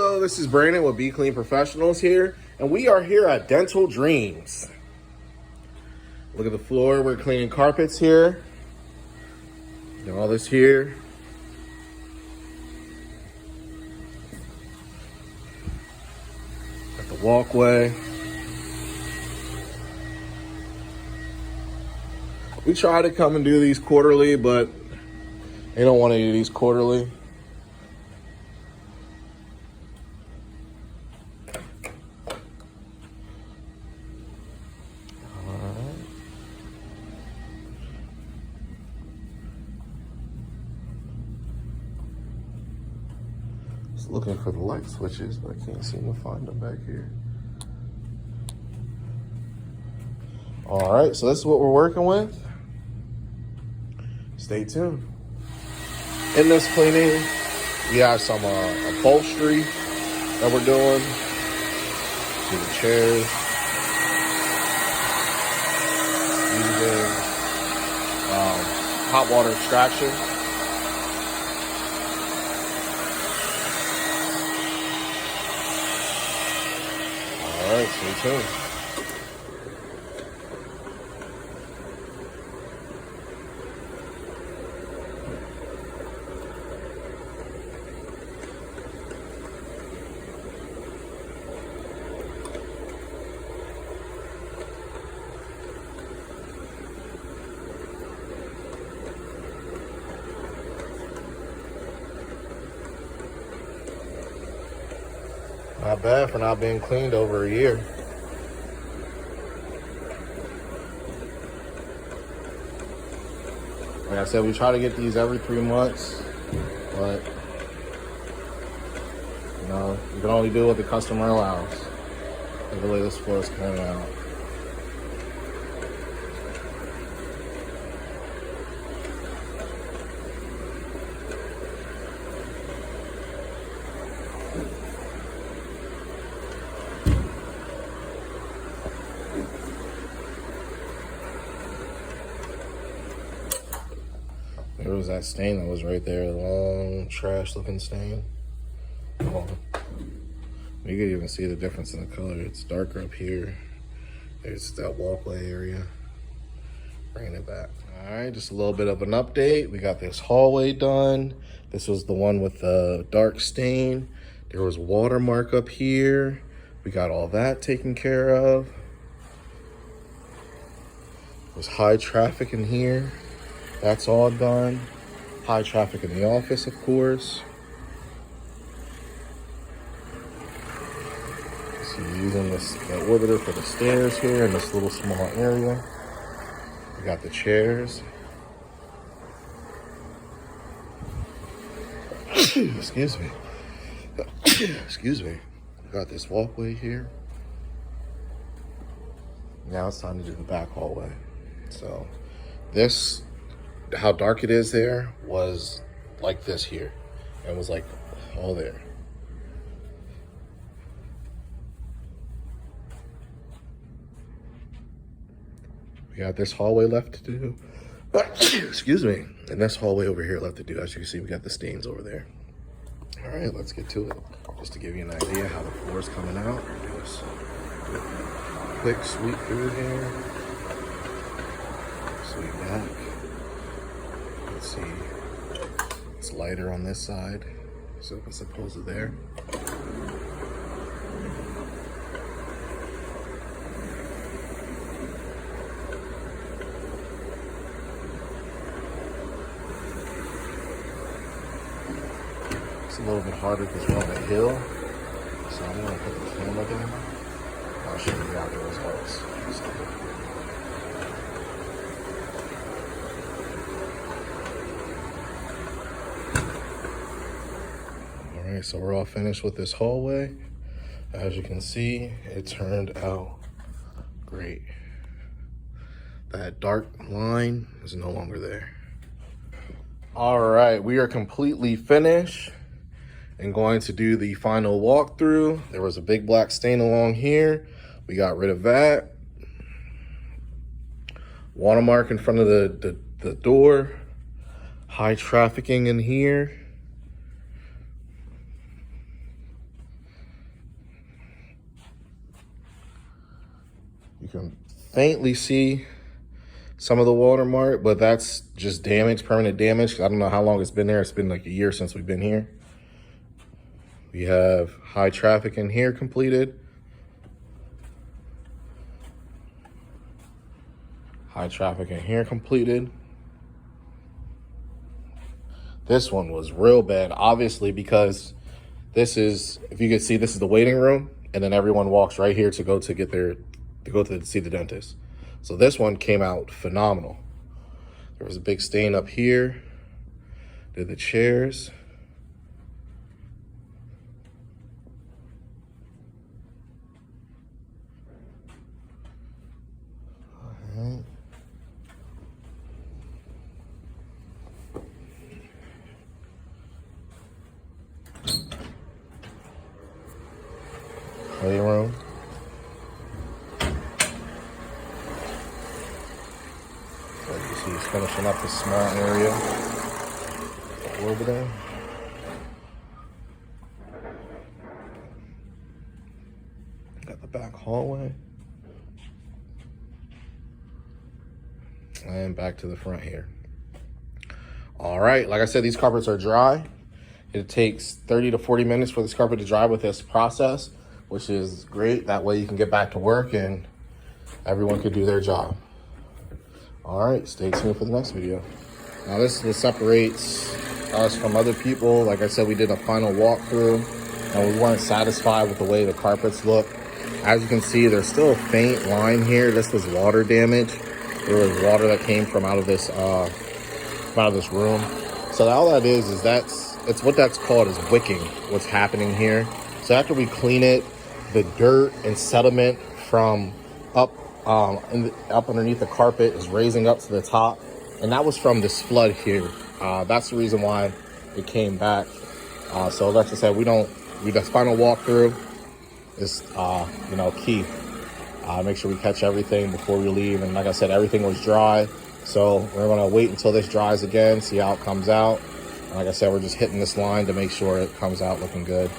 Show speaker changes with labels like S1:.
S1: Hello, this is Brandon with Be Clean Professionals here, and we are here at Dental Dreams. Look at the floor, we're cleaning carpets here. Got all this here. Got the walkway. We try to come and do these quarterly, but they don't want to do these quarterly. Looking for the light switches, but I can't seem to find them back here. All right, so this is what we're working with. Stay tuned. In this cleaning, we have some upholstery that we're doing. See the chairs. Using hot water extraction. All right, stay tuned. Not bad for not being cleaned over a year. Like I said, we try to get these every 3 months, but you know, you can only do what the customer allows. The way this floor is coming out. There was that stain that was right there, long trash looking stain. Oh. You can even see the difference in the color. It's darker up here. There's that walkway area. Bringing it back. All right, just a little bit of an update. We got this hallway done. This was the one with the dark stain. There was watermark up here. We got all that taken care of. There's high traffic in here. That's all done. High traffic in the office, of course. So you're using the orbiter for the stairs here in this little small area. We got the chairs. Excuse me. Excuse me. We got this walkway here. Now it's time to do the back hallway. So this, how dark it is there, was like this here. It was like all there. We got this hallway left to do. Excuse me. And this hallway over here left to do. As you can see, we got the stains over there. All right, let's get to it. Just to give you an idea how the floor is coming out. Do this quick sweep through here. Sweep back. Let's see. It's lighter on this side, so as opposed to there. It's a little bit harder because we're on a hill, so I'm gonna put the camera down. I'll show you how the results. All right, so we're all finished with this hallway. As you can see, it turned out great. That dark line is no longer there. All right, we are completely finished and going to do the final walkthrough. There was a big black stain along here. We got rid of that. Watermark in front of the door. High trafficking in here. You can faintly see some of the watermark, but that's just damage, permanent damage. I don't know how long it's been there. It's been like a year since we've been here. We have high traffic in here completed. High traffic in here completed. This one was real bad, obviously, because this is, if you can see, this is the waiting room, and then everyone walks right here to go to see the dentist. So this one came out phenomenal. There was a big stain up here. Did the chairs. All right. Playroom. So you see he's finishing up this small area over there. Got the back hallway. And back to the front here. All right, like I said, these carpets are dry. It takes 30 to 40 minutes for this carpet to dry with this process, which is great. That way you can get back to work and everyone can do their job. All right, stay tuned for the next video. Now this is what separates us from other people. Like I said, we did a final walkthrough and we weren't satisfied with the way the carpets look. As you can see, there's still a faint line here. This was water damage. There was water that came from out of this room. So all that is it's what that's called is wicking, what's happening here. So after we clean it, the dirt and sediment from up underneath the carpet is raising up to the top. And that was from this flood here. That's the reason why it came back. So like I said, the final walkthrough is, key. Make sure we catch everything before we leave. And like I said, everything was dry. So we're gonna wait until this dries again, see how it comes out. And like I said, we're just hitting this line to make sure it comes out looking good.